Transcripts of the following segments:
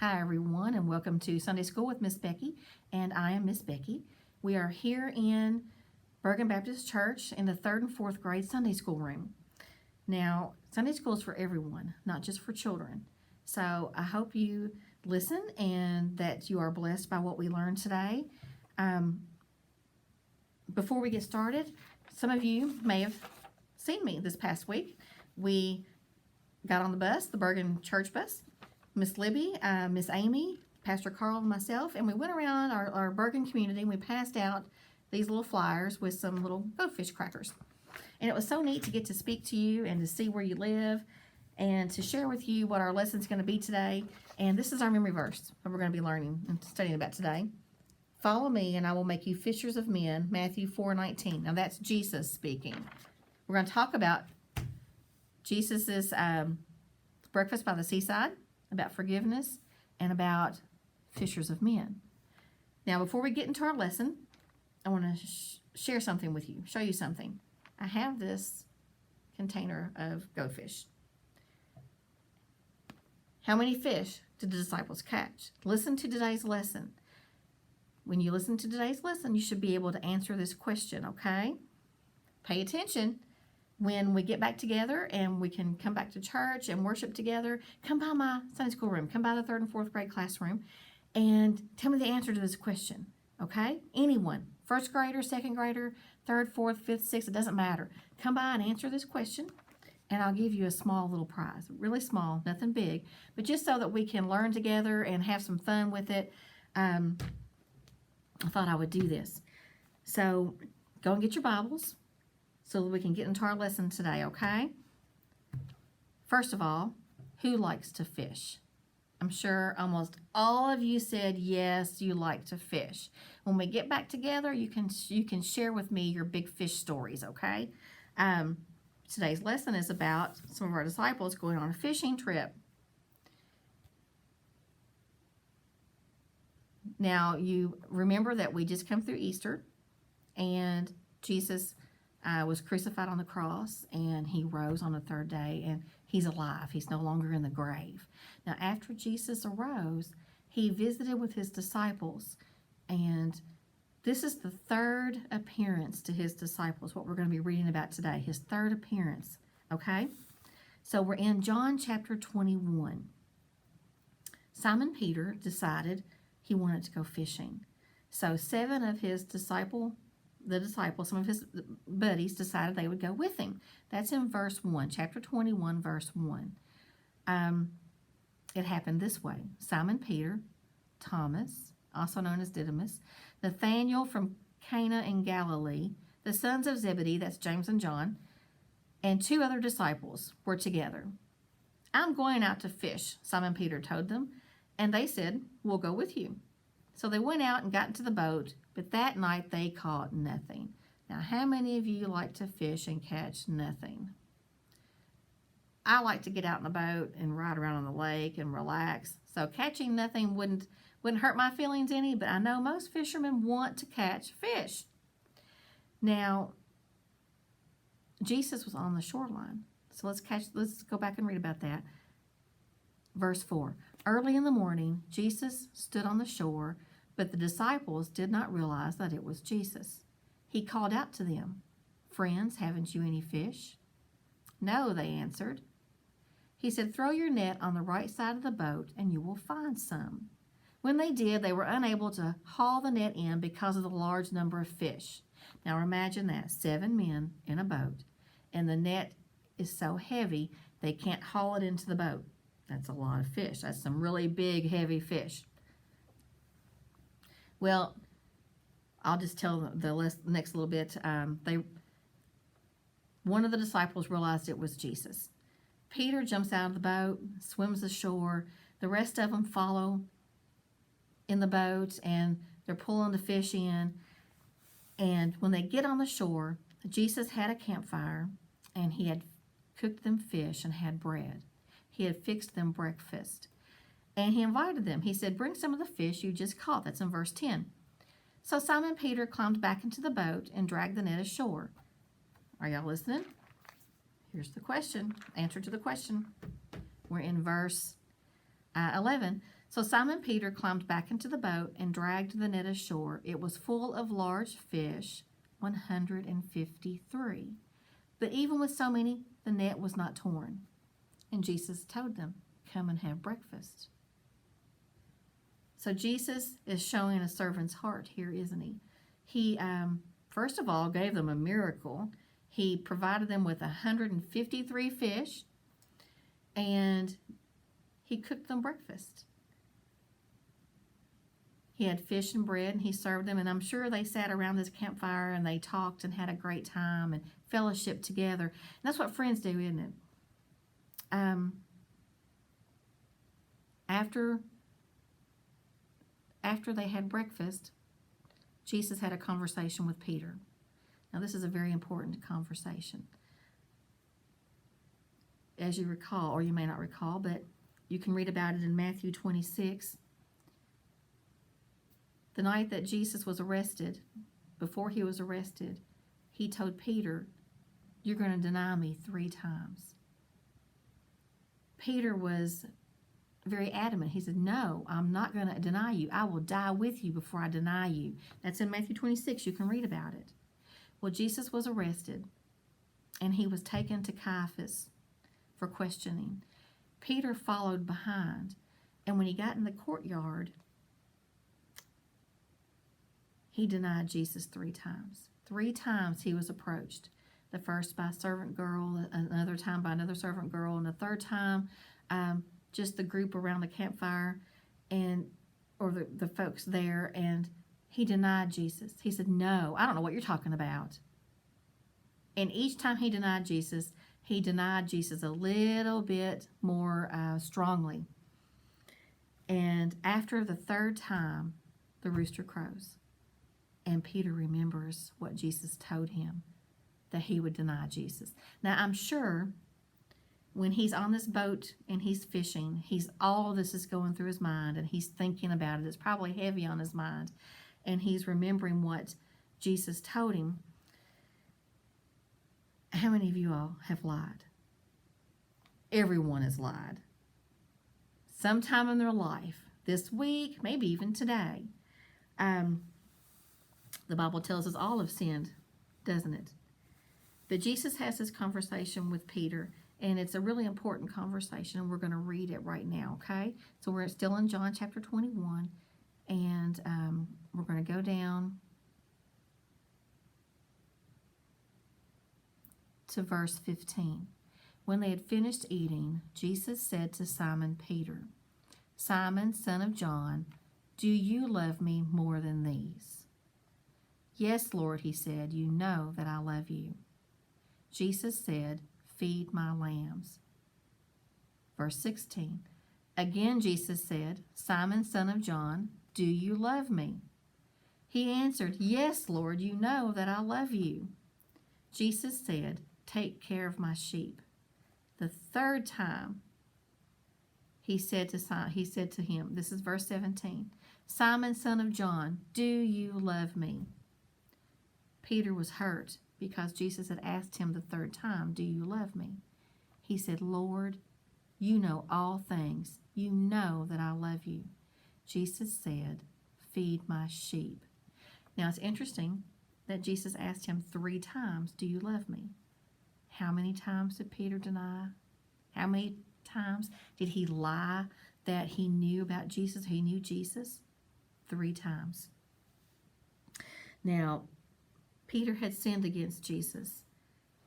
Hi everyone, and welcome to Sunday School with Miss Becky, and I am Miss Becky. We are here in Burgin Baptist Church in the 3rd and 4th grade Sunday School room. Now, Sunday School is for everyone, not just for children. So I hope you listen and that you are blessed by what we learned today. Before we get started, some of you may have seen me this past week. We got on the bus, the Burgin church bus, Miss Libby, Miss Amy, Pastor Carl, and myself, and we went around our Burgin community and we passed out these little flyers with some little goldfish crackers. And it was so neat to get to speak to you and to see where you live and to share with you what our lesson's going to be today. And this is our memory verse that we're going to be learning and studying about today. Follow me and I will make you fishers of men, Matthew 4:19. Now that's Jesus speaking. We're going to talk about Jesus's breakfast by the seaside, about forgiveness, and about fishers of men. Now, before we get into our lesson, I want to share something with you, show you something. I have this container of goldfish. How many fish did the disciples catch? Listen to today's lesson. When you listen to today's lesson, you should be able to answer this question, okay? Pay attention. When we get back together and we can come back to church and worship together, come by my Sunday school room, come by the 3rd and 4th grade classroom, and tell me the answer to this question, okay? Anyone, 1st grader, 2nd grader, 3rd, 4th, 5th, 6th, it doesn't matter. Come by and answer this question, and I'll give you a small little prize, really small, nothing big, but just so that we can learn together and have some fun with it. I thought I would do this. So go and get your Bibles so that we can get into our lesson today, okay? First of all, who likes to fish? I'm sure almost all of you said yes, you like to fish. When we get back together, you can share with me your big fish stories, okay? Today's lesson is about some of our disciples going on a fishing trip. Now, you remember that we just come through Easter, and Jesus was crucified on the cross, and he rose on the 3rd day, and he's alive. He's no longer in the grave. Now, after Jesus arose, he visited with his disciples, and this is the 3rd appearance to his disciples, what we're going to be reading about today, his 3rd appearance, okay? So we're in John chapter 21. Simon Peter decided he wanted to go fishing. So 7 of his some of his buddies decided they would go with him. That's in verse 1, chapter 21, verse 1. It happened this way. Simon Peter, Thomas, also known as Didymus, Nathanael from Cana in Galilee, the sons of Zebedee, that's James and John, and 2 other disciples were together. I'm going out to fish, Simon Peter told them, and they said, we'll go with you. So they went out and got into the boat, but that night they caught nothing. Now, how many of you like to fish and catch nothing? I like to get out in the boat and ride around on the lake and relax. So catching nothing wouldn't hurt my feelings any, but I know most fishermen want to catch fish. Now, Jesus was on the shoreline. So let's go back and read about that. Verse 4. Early in the morning, Jesus stood on the shore, but the disciples did not realize that it was Jesus. He called out to them, "Friends, haven't you any fish?" "No," they answered. He said, "Throw your net on the right side of the boat and you will find some." When they did, they were unable to haul the net in because of the large number of fish. Now imagine that, 7 men in a boat, and the net is so heavy they can't haul it into the boat. That's a lot of fish. That's some really big, heavy fish. Well, I'll just tell the next little bit. One of the disciples realized it was Jesus. Peter jumps out of the boat, swims ashore. The rest of them follow in the boat, and they're pulling the fish in. And when they get on the shore, Jesus had a campfire, and he had cooked them fish and had bread. He had fixed them breakfast. And he invited them. He said, "Bring some of the fish you just caught." That's in verse 10. So Simon Peter climbed back into the boat and dragged the net ashore. Are y'all listening? Here's the question. Answer to the question. We're in verse 11. So Simon Peter climbed back into the boat and dragged the net ashore. It was full of large fish, 153. But even with so many, the net was not torn. And Jesus told them, "Come and have breakfast." So Jesus is showing a servant's heart here, isn't he? He, first of all, gave them a miracle. He provided them with 153 fish, and he cooked them breakfast. He had fish and bread, and he served them, and I'm sure they sat around this campfire and they talked and had a great time and fellowship together. And that's what friends do, isn't it? After they had breakfast, Jesus had a conversation with Peter. Now, this is a very important conversation. As you recall, or you may not recall, but you can read about it in Matthew 26. The night that Jesus was arrested, before he was arrested, he told Peter, "You're going to deny me 3 times." Peter was very adamant. He said, "No, I'm not going to deny you. I will die with you before I deny you." That's in Matthew 26. You can read about it. Well, Jesus was arrested, and he was taken to Caiaphas for questioning. Peter followed behind, and when he got in the courtyard, he denied Jesus 3 times. 3 times he was approached. The first by a servant girl, another time by another servant girl, and the third time just the group around the campfire or the folks there, and he denied Jesus. He said, "No, I don't know what you're talking about." And each time he denied Jesus a little bit more strongly. And after the 3rd time, the rooster crows. And Peter remembers what Jesus told him, that he would deny Jesus. Now, I'm sure when he's on this boat and he's fishing, all of this is going through his mind, and he's thinking about it. It's probably heavy on his mind. And he's remembering what Jesus told him. How many of you all have lied? Everyone has lied. Sometime in their life, this week, maybe even today. The Bible tells us all have sinned, doesn't it? But Jesus has this conversation with Peter, and it's a really important conversation, and we're going to read it right now, okay? So we're still in John chapter 21, and we're going to go down to verse 15. When they had finished eating, Jesus said to Simon Peter, "Simon, son of John, do you love me more than these?" "Yes, Lord," he said, "you know that I love you." Jesus said, "Feed my lambs." Verse 16. Again Jesus said, "Simon, son of John, do you love me?" He answered, "Yes, Lord, you know that I love you." Jesus said, "Take care of my sheep." The 3rd time he said to him, this is verse 17, "Simon, son of John, do you love me?" Peter was hurt because Jesus had asked him the 3rd time, "Do you love me?" He said, "Lord, you know all things. You know that I love you." Jesus said, "Feed my sheep." Now it's interesting that Jesus asked him 3 times, "Do you love me?" How many times did Peter deny? How many times did he lie that he knew about Jesus? He knew Jesus 3 times. Now, Peter had sinned against Jesus,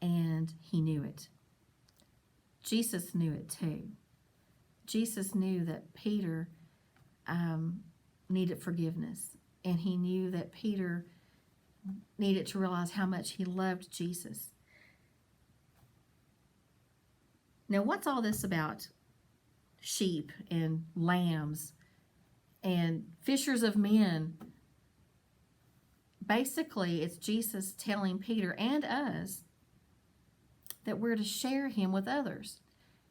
and he knew it. Jesus knew it too. Jesus knew that Peter needed forgiveness, and he knew that Peter needed to realize how much he loved Jesus. Now, what's all this about sheep and lambs and fishers of men? Basically, it's Jesus telling Peter and us that we're to share him with others.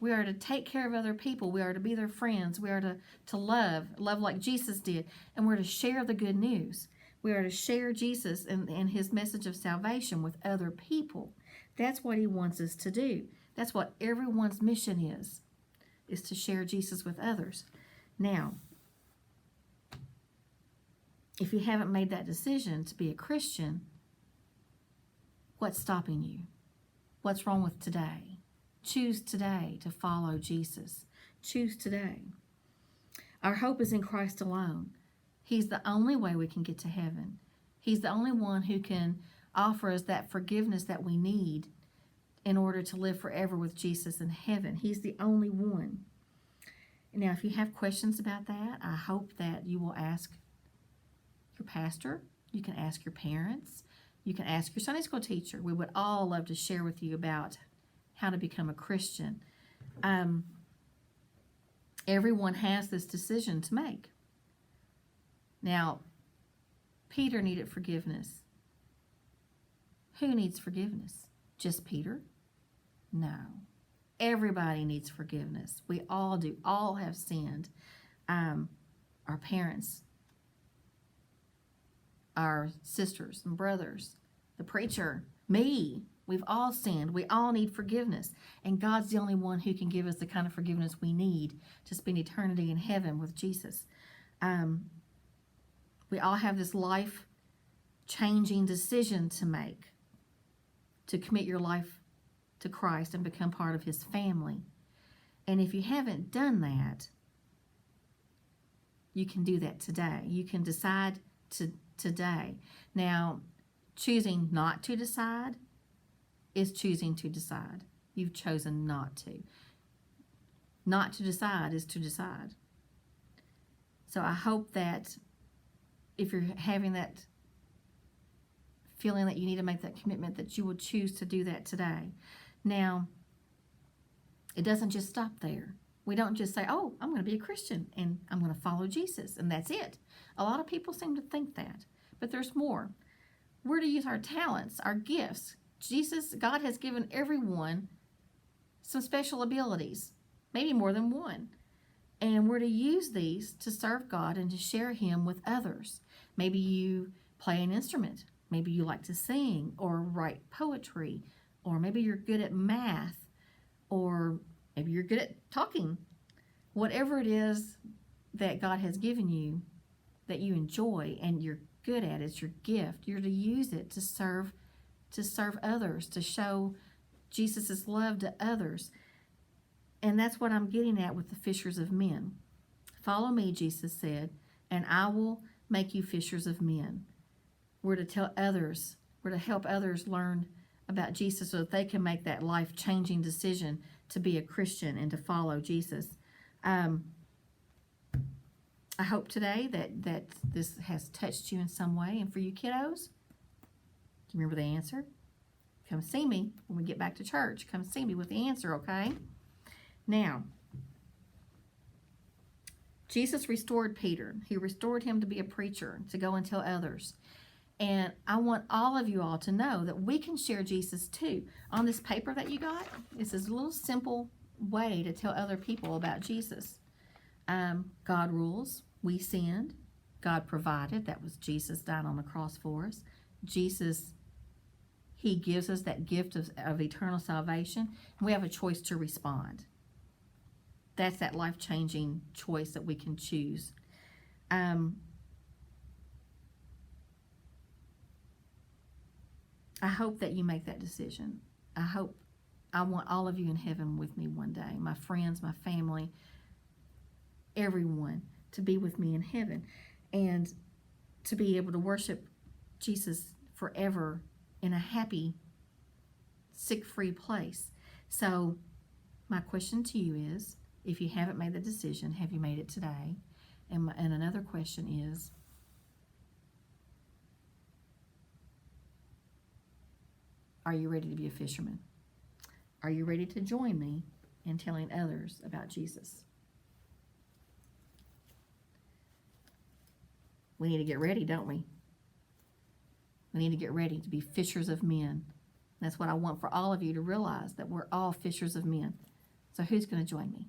We are to take care of other people. We are to be their friends. We are to love like Jesus did. And we're to share the good news. We are to share Jesus and his message of salvation with other people. That's what he wants us to do. That's what everyone's mission is to share Jesus with others. Now, if you haven't made that decision to be a Christian, what's stopping you? What's wrong with today? Choose today to follow Jesus. Choose today. Our hope is in Christ alone. He's the only way we can get to heaven. He's the only one who can offer us that forgiveness that we need in order to live forever with Jesus in heaven. He's the only one. Now, if you have questions about that, I hope that you will ask your pastor. You can ask your parents. You can ask your Sunday school teacher. We would all love to share with you about how to become a Christian. Everyone has this decision to make. Now, Peter needed forgiveness. Who needs forgiveness? Just Peter? No. Everybody needs forgiveness. We all do. All have sinned. Our parents, our sisters and brothers, the preacher, me. We've all sinned. We all need forgiveness. And God's the only one who can give us the kind of forgiveness we need to spend eternity in heaven with Jesus. We all have this life-changing decision to make, to commit your life to Christ and become part of His family. And if you haven't done that, you can do that today. You can decide today. Now, choosing not to decide is choosing to decide. You've chosen not to. Not to decide is to decide. So I hope that if you're having that feeling that you need to make that commitment, that you will choose to do that today. Now, it doesn't just stop there. We don't just say, oh, I'm going to be a Christian and I'm going to follow Jesus and that's it. A lot of people seem to think that, but there's more. We're to use our talents, our gifts. God has given everyone some special abilities, maybe more than one. And we're to use these to serve God and to share Him with others. Maybe you play an instrument. Maybe you like to sing or write poetry. Or maybe you're good at math. Or maybe you're good at talking. Whatever it is that God has given you that you enjoy and you're good at, it's your gift. You're to use it to serve others, to show Jesus' love to others. And that's what I'm getting at with the fishers of men. Follow me, Jesus said, and I will make you fishers of men. We're to tell others, we're to help others learn about Jesus so that they can make that life-changing decision to be a Christian and to follow Jesus. I hope today that this has touched you in some way. And for you kiddos, do you remember the answer? Come see me when we get back to church. Come see me with the answer, okay? Now, Jesus restored Peter. He restored him to be a preacher, to go and tell others. And I want all of you all to know that we can share Jesus too. On this paper that you got, it's this little simple way to tell other people about Jesus. God rules. We sinned. God provided. That was Jesus dying on the cross for us. Jesus, He gives us that gift of eternal salvation. And we have a choice to respond. That's that life-changing choice that we can choose. I hope that you make that decision. I want all of you in heaven with me one day. My friends, my family, everyone to be with me in heaven. And to be able to worship Jesus forever in a happy, sick-free place. So my question to you is, if you haven't made the decision, have you made it today? And another question is, are you ready to be a fisherman? Are you ready to join me in telling others about Jesus? We need to get ready, don't we? We need to get ready to be fishers of men. That's what I want for all of you to realize, that we're all fishers of men. So who's going to join me?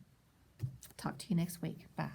Talk to you next week. Bye.